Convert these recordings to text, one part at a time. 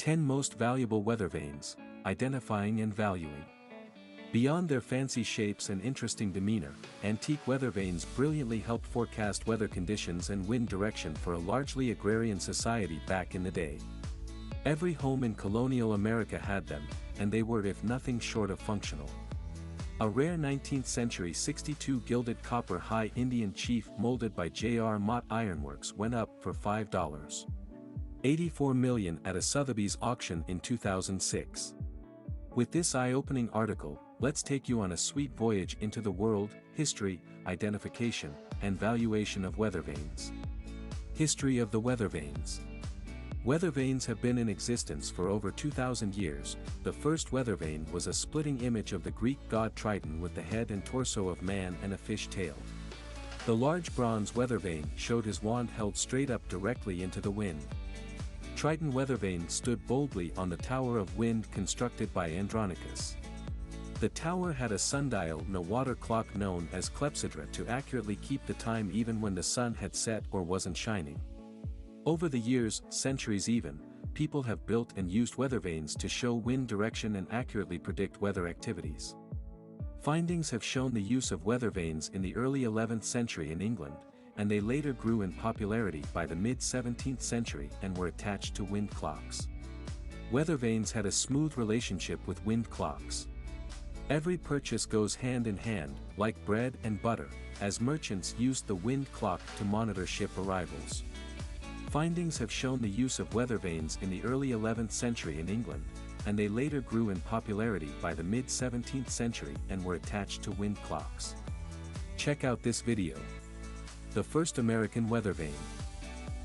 10 Most Valuable Weathervanes, Identifying and Valuing. Beyond their fancy shapes and interesting demeanor, antique weathervanes brilliantly helped forecast weather conditions and wind direction for a largely agrarian society back in the day. Every home in colonial America had them, and they were if nothing short of functional. A rare 19th century 62 gilded copper high Indian chief molded by JR Mott Ironworks went up for $5.84 million at a Sotheby's auction in 2006. With this eye-opening article, let's take you on a sweet voyage into the world, history, identification, and valuation of weathervanes. History of the weathervanes. Weathervanes have been in existence for over 2,000 years. The first weathervane was a splitting image of the Greek god Triton with the head and torso of man and a fish tail. The large bronze weathervane showed his wand held straight up directly into the wind. Triton weathervane stood boldly on the Tower of Wind constructed by Andronicus. The tower had a sundial and a water clock known as clepsydra to accurately keep the time even when the sun had set or wasn't shining. Over the years, centuries even, people have built and used weathervanes to show wind direction and accurately predict weather activities. Findings have shown the use of weathervanes in the early 11th century in England, and they later grew in popularity by the mid-17th century and were attached to wind clocks. Weathervanes had a smooth relationship with wind clocks. Every purchase goes hand in hand, like bread and butter, as merchants used the wind clock to monitor ship arrivals. Findings have shown the use of weathervanes in the early 11th century in England, and they later grew in popularity by the mid-17th century and were attached to wind clocks. Check out this video. The first American weathervane.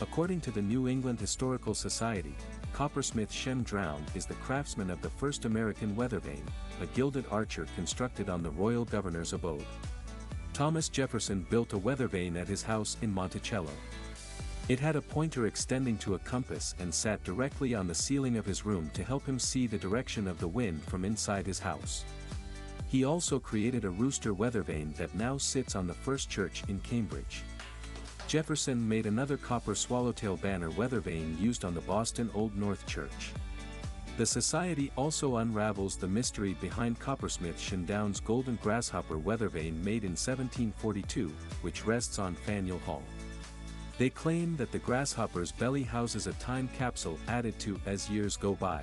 According to the New England Historical Society, coppersmith Shem Drown is the craftsman of the first American weathervane, a gilded archer constructed on the royal governor's abode. Thomas Jefferson built a weathervane at his house in Monticello. It had a pointer extending to a compass and sat directly on the ceiling of his room to help him see the direction of the wind from inside his house. He also created a rooster weathervane that now sits on the First Church in Cambridge. Jefferson made another copper swallowtail banner weathervane used on the Boston Old North Church. The Society also unravels the mystery behind coppersmith Shendown's golden grasshopper weathervane made in 1742, which rests on Faneuil Hall. They claim that the grasshopper's belly houses a time capsule added to as years go by.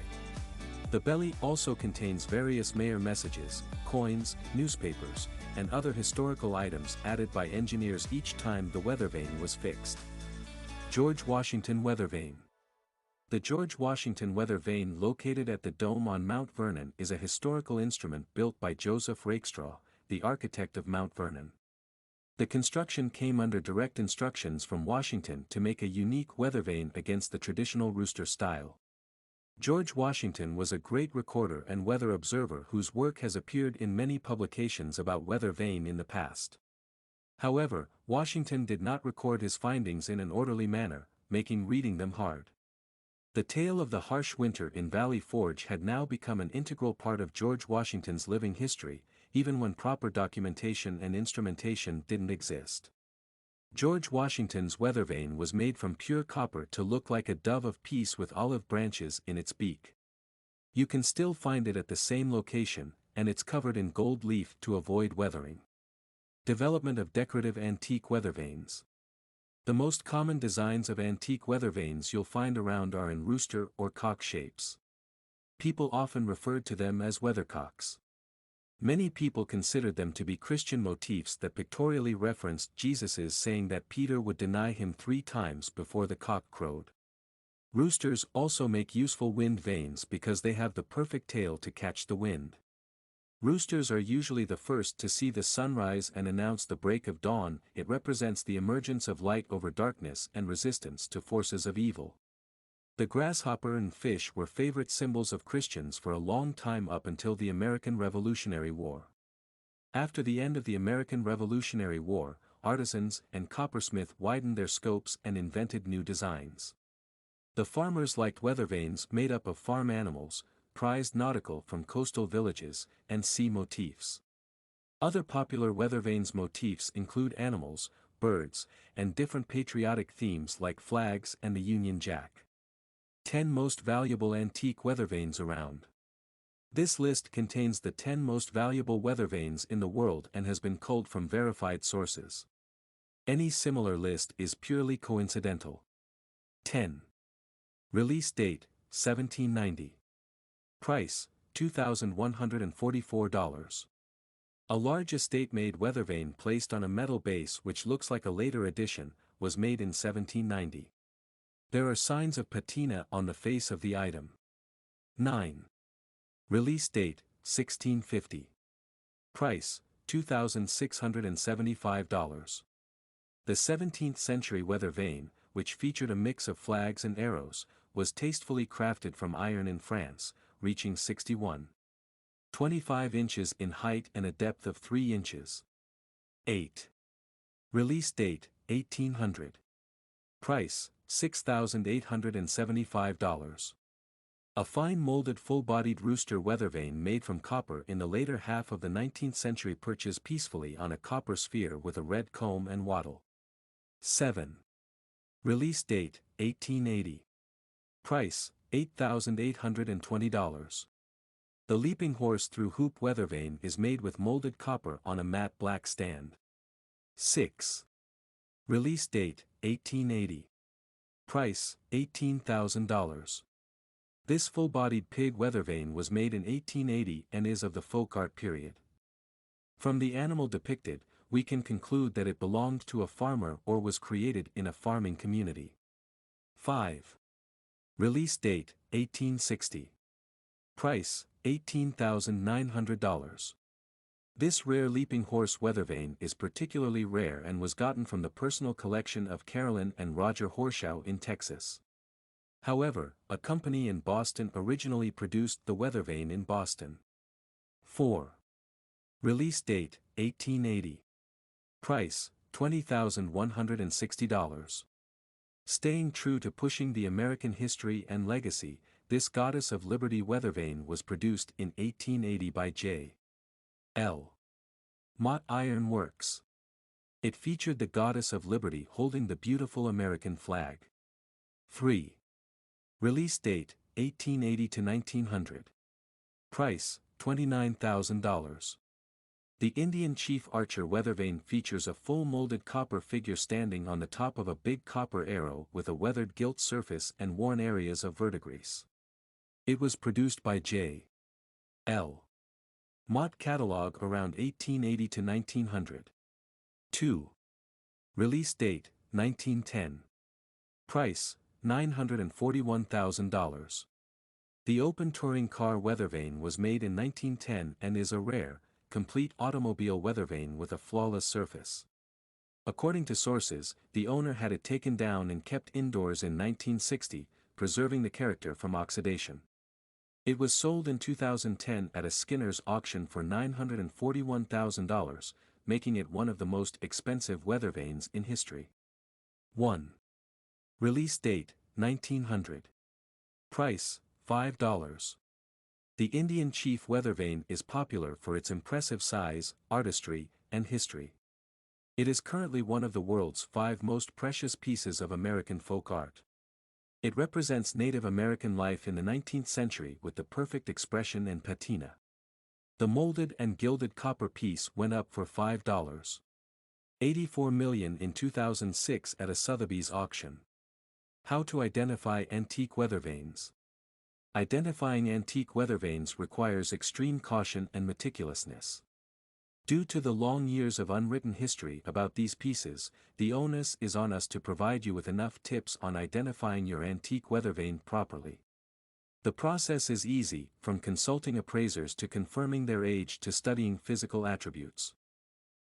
The belly also contains various mayor messages, coins, newspapers, and other historical items added by engineers each time the weathervane was fixed. George Washington Weathervane. The George Washington weathervane located at the Dome on Mount Vernon is a historical instrument built by Joseph Rakestraw, the architect of Mount Vernon. The construction came under direct instructions from Washington to make a unique weathervane against the traditional rooster style. George Washington was a great recorder and weather observer whose work has appeared in many publications about weathervane in the past. However, Washington did not record his findings in an orderly manner, making reading them hard. The tale of the harsh winter in Valley Forge had now become an integral part of George Washington's living history, even when proper documentation and instrumentation didn't exist. George Washington's weathervane was made from pure copper to look like a dove of peace with olive branches in its beak. You can still find it at the same location, and it's covered in gold leaf to avoid weathering. Development of decorative antique weathervanes. The most common designs of antique weathervanes you'll find around are in rooster or cock shapes. People often referred to them as weathercocks. Many people considered them to be Christian motifs that pictorially referenced Jesus's saying that Peter would deny him 3 times before the cock crowed. Roosters also make useful wind vanes because they have the perfect tail to catch the wind. Roosters are usually the first to see the sunrise and announce the break of dawn. It represents the emergence of light over darkness and resistance to forces of evil. The grasshopper and fish were favorite symbols of Christians for a long time up until the American Revolutionary War. After the end of the American Revolutionary War, artisans and coppersmiths widened their scopes and invented new designs. The farmers liked weathervanes made up of farm animals, prized nautical from coastal villages, and sea motifs. Other popular weathervanes motifs include animals, birds, and different patriotic themes like flags and the Union Jack. 10 Most Valuable Antique Weathervanes Around. This list contains the 10 most valuable weathervanes in the world and has been culled from verified sources. Any similar list is purely coincidental. 10. Release date, 1790. Price, $2,144. A large estate-made weathervane placed on a metal base which looks like a later addition, was made in 1790. There are signs of patina on the face of the item. 9. Release date, 1650. Price, $2,675. The 17th century weathervane, which featured a mix of flags and arrows, was tastefully crafted from iron in France, reaching 61.25 inches in height and a depth of 3 inches. 8. Release date, 1800. Price, $6,875. A fine molded full-bodied rooster weathervane made from copper in the later half of the 19th century perches peacefully on a copper sphere with a red comb and wattle. 7. Release date, 1880. Price, $8,820. The leaping horse through hoop weathervane is made with molded copper on a matte black stand. 6. Release date, 1880. Price, $18,000. This full-bodied pig weathervane was made in 1880 and is of the folk art period. From the animal depicted, we can conclude that it belonged to a farmer or was created in a farming community. 5. Release date, 1860. Price, $18,900. This rare leaping horse weathervane is particularly rare and was gotten from the personal collection of Carolyn and Roger Horshaw in Texas. However, a company in Boston originally produced the weathervane in Boston. 4. Release date, 1880. Price, $20,160. Staying true to pushing the American history and legacy, this Goddess of Liberty weathervane was produced in 1880 by JR Mott Ironworks. It featured the Goddess of Liberty holding the beautiful American flag. 3. Release date, 1880 to 1900. Price, $29,000. The Indian Chief Archer weathervane features a full molded copper figure standing on the top of a big copper arrow with a weathered gilt surface and worn areas of verdigris. It was produced by J.L. Mott catalog around 1880 to 1900. 2. Release date, 1910. Price, $941,000. The open touring car weathervane was made in 1910 and is a rare, complete automobile weathervane with a flawless surface. According to sources, the owner had it taken down and kept indoors in 1960, preserving the character from oxidation. It was sold in 2010 at a Skinner's auction for $941,000, making it one of the most expensive weathervanes in history. 1. Release date, 1900. Price, $5. The Indian Chief weathervane is popular for its impressive size, artistry, and history. It is currently one of the world's 5 most precious pieces of American folk art. It represents Native American life in the 19th century with the perfect expression and patina. The molded and gilded copper piece went up for $5.84 million in 2006 at a Sotheby's auction. How to identify antique weathervanes. Identifying antique weathervanes requires extreme caution and meticulousness. Due to the long years of unwritten history about these pieces, the onus is on us to provide you with enough tips on identifying your antique weathervane properly. The process is easy, from consulting appraisers to confirming their age to studying physical attributes.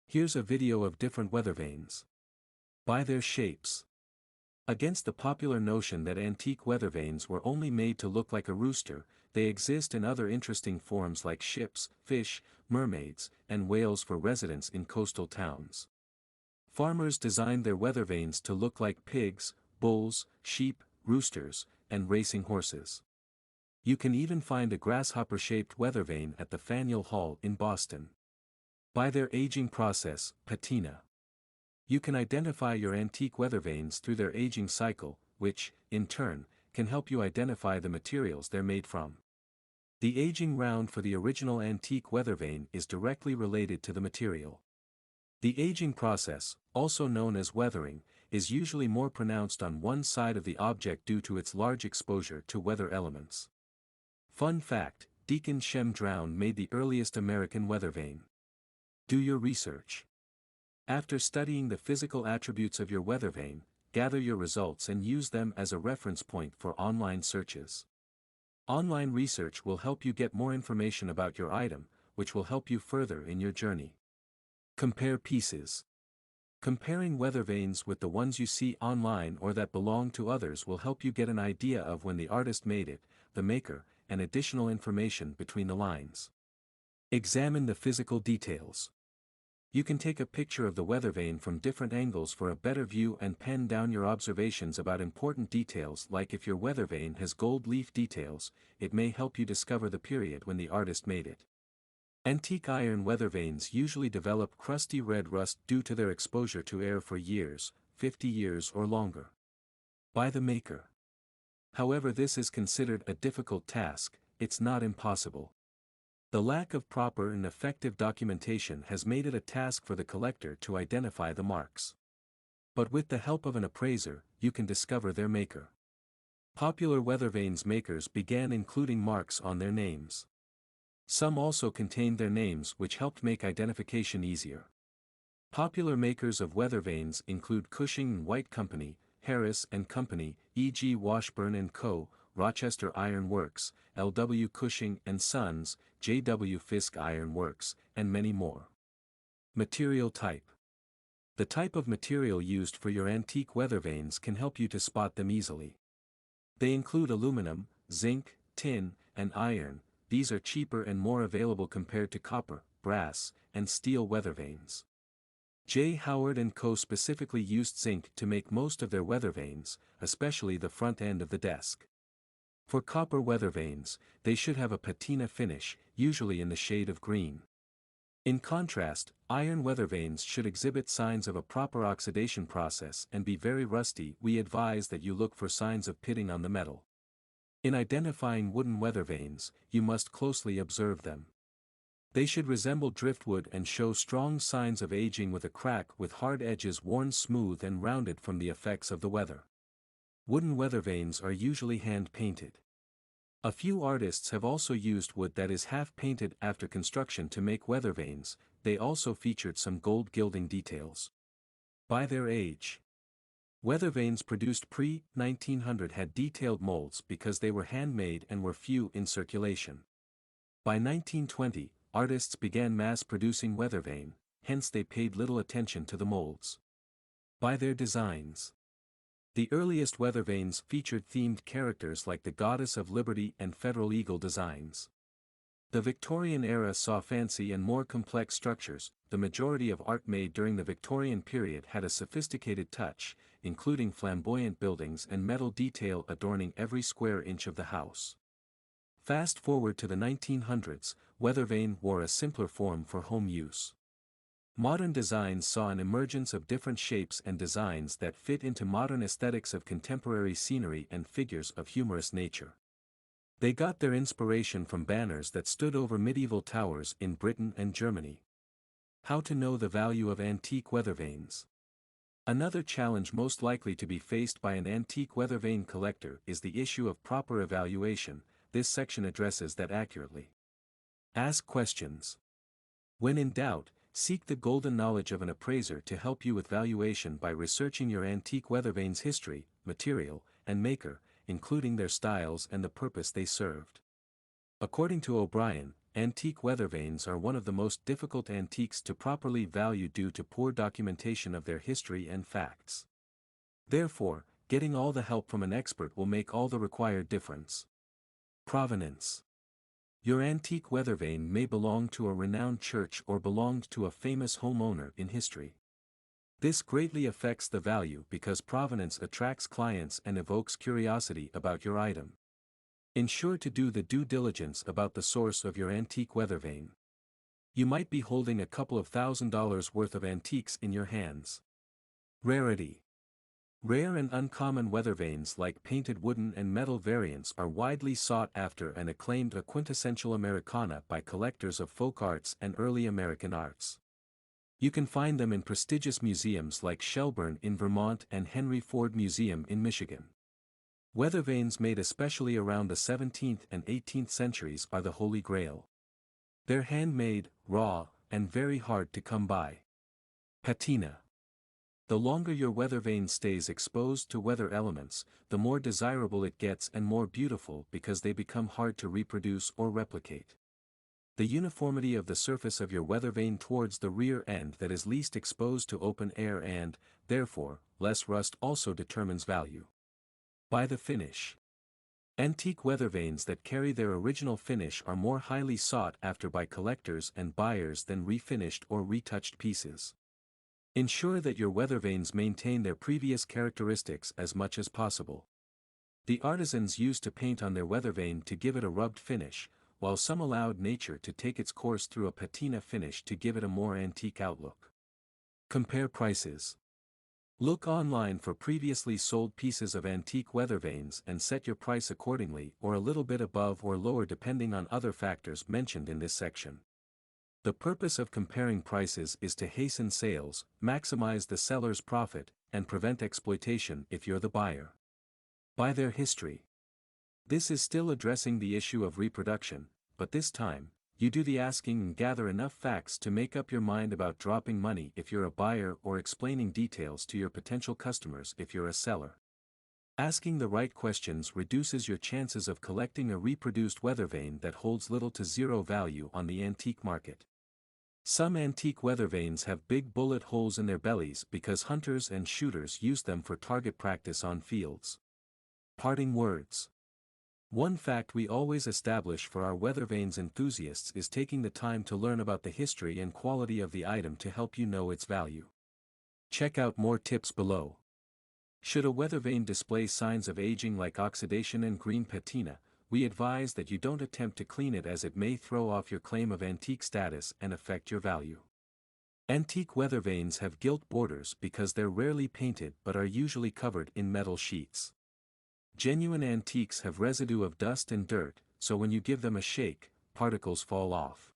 Here's a video of different weathervanes. By their shapes. Against the popular notion that antique weathervanes were only made to look like a rooster, they exist in other interesting forms like ships, fish, mermaids, and whales for residents in coastal towns. Farmers designed their weathervanes to look like pigs, bulls, sheep, roosters, and racing horses. You can even find a grasshopper-shaped weathervane at the Faneuil Hall in Boston. By their aging process, patina. You can identify your antique weathervanes through their aging cycle, which, in turn, can help you identify the materials they're made from. The aging round for the original antique weathervane is directly related to the material. The aging process, also known as weathering, is usually more pronounced on one side of the object due to its large exposure to weather elements. Fun fact, Deacon Shem Drown made the earliest American weathervane. Do your research. After studying the physical attributes of your weathervane, gather your results and use them as a reference point for online searches. Online research will help you get more information about your item, which will help you further in your journey. Compare pieces. Comparing weathervanes with the ones you see online or that belong to others will help you get an idea of when the artist made it, the maker, and additional information between the lines. Examine the physical details. You can take a picture of the weathervane from different angles for a better view and pen down your observations about important details, like if your weathervane has gold leaf details, it may help you discover the period when the artist made it. Antique iron weathervanes usually develop crusty red rust due to their exposure to air for years, 50 years or longer. By the maker. However, this is considered a difficult task, it's not impossible. The lack of proper and effective documentation has made it a task for the collector to identify the marks. But with the help of an appraiser, you can discover their maker. Popular weathervanes makers began including marks on their names. Some also contained their names, which helped make identification easier. Popular makers of weathervanes include Cushing and White Company, Harris and Company, E.G. Washburn and Co., Rochester Iron Works, L.W. Cushing and Sons, J.W. Fisk Iron Works, and many more. Material type. The type of material used for your antique weathervanes can help you to spot them easily. They include aluminum, zinc, tin, and iron. These are cheaper and more available compared to copper, brass, and steel weathervanes. J. Howard & Co. specifically used zinc to make most of their weathervanes, especially the front end of the desk. For copper weathervanes, they should have a patina finish, usually in the shade of green. In contrast, iron weathervanes should exhibit signs of a proper oxidation process and be very rusty. We advise that you look for signs of pitting on the metal. In identifying wooden weathervanes, you must closely observe them. They should resemble driftwood and show strong signs of aging with a crack with hard edges worn smooth and rounded from the effects of the weather. Wooden weathervanes are usually hand-painted. A few artists have also used wood that is half-painted after construction to make weathervanes. They also featured some gold gilding details. By their age. Weathervanes produced pre-1900 had detailed molds because they were handmade and were few in circulation. By 1920, artists began mass-producing weathervane, hence they paid little attention to the molds. By their designs. The earliest weathervanes featured themed characters like the Goddess of Liberty and Federal Eagle designs. The Victorian era saw fancy and more complex structures. The majority of art made during the Victorian period had a sophisticated touch, including flamboyant buildings and metal detail adorning every square inch of the house. Fast forward to the 1900s, weathervane wore a simpler form for home use. Modern designs saw an emergence of different shapes and designs that fit into modern aesthetics of contemporary scenery and figures of humorous nature. They got their inspiration from banners that stood over medieval towers in Britain and Germany. How to know the value of antique weathervanes. Another challenge most likely to be faced by an antique weathervane collector is the issue of proper evaluation. This section addresses that accurately. Ask questions. When in doubt, seek the golden knowledge of an appraiser to help you with valuation by researching your antique weathervane's history, material, and maker, including their styles and the purpose they served. According to O'Brien, antique weathervanes are one of the most difficult antiques to properly value due to poor documentation of their history and facts. Therefore, getting all the help from an expert will make all the required difference. Provenance. Your antique weathervane may belong to a renowned church or belonged to a famous homeowner in history. This greatly affects the value because provenance attracts clients and evokes curiosity about your item. Ensure to do the due diligence about the source of your antique weathervane. You might be holding a couple of $1,000s worth of antiques in your hands. Rarity. Rare and uncommon weathervanes like painted wooden and metal variants are widely sought after and acclaimed a quintessential Americana by collectors of folk arts and early American arts. You can find them in prestigious museums like Shelburne in Vermont and Henry Ford Museum in Michigan. Weathervanes made especially around the 17th and 18th centuries are the Holy Grail. They're handmade, raw, and very hard to come by. Patina. The longer your weathervane stays exposed to weather elements, the more desirable it gets and more beautiful because they become hard to reproduce or replicate. The uniformity of the surface of your weathervane towards the rear end that is least exposed to open air and, therefore, less rust also determines value. By the finish. Antique weathervanes that carry their original finish are more highly sought after by collectors and buyers than refinished or retouched pieces. Ensure that your weathervanes maintain their previous characteristics as much as possible. The artisans used to paint on their weathervane to give it a rubbed finish, while some allowed nature to take its course through a patina finish to give it a more antique outlook. Compare prices. Look online for previously sold pieces of antique weathervanes and set your price accordingly or a little bit above or lower depending on other factors mentioned in this section. The purpose of comparing prices is to hasten sales, maximize the seller's profit, and prevent exploitation if you're the buyer. By their history. This is still addressing the issue of reproduction, but this time, you do the asking and gather enough facts to make up your mind about dropping money if you're a buyer or explaining details to your potential customers if you're a seller. Asking the right questions reduces your chances of collecting a reproduced weathervane that holds little to zero value on the antique market. Some antique weathervanes have big bullet holes in their bellies because hunters and shooters use them for target practice on fields. Parting words. One fact we always establish for our weathervanes enthusiasts is taking the time to learn about the history and quality of the item to help you know its value. Check out more tips below. Should a weathervane display signs of aging like oxidation and green patina, we advise that you don't attempt to clean it as it may throw off your claim of antique status and affect your value. Antique weathervanes have gilt borders because they're rarely painted but are usually covered in metal sheets. Genuine antiques have residue of dust and dirt, so when you give them a shake, particles fall off.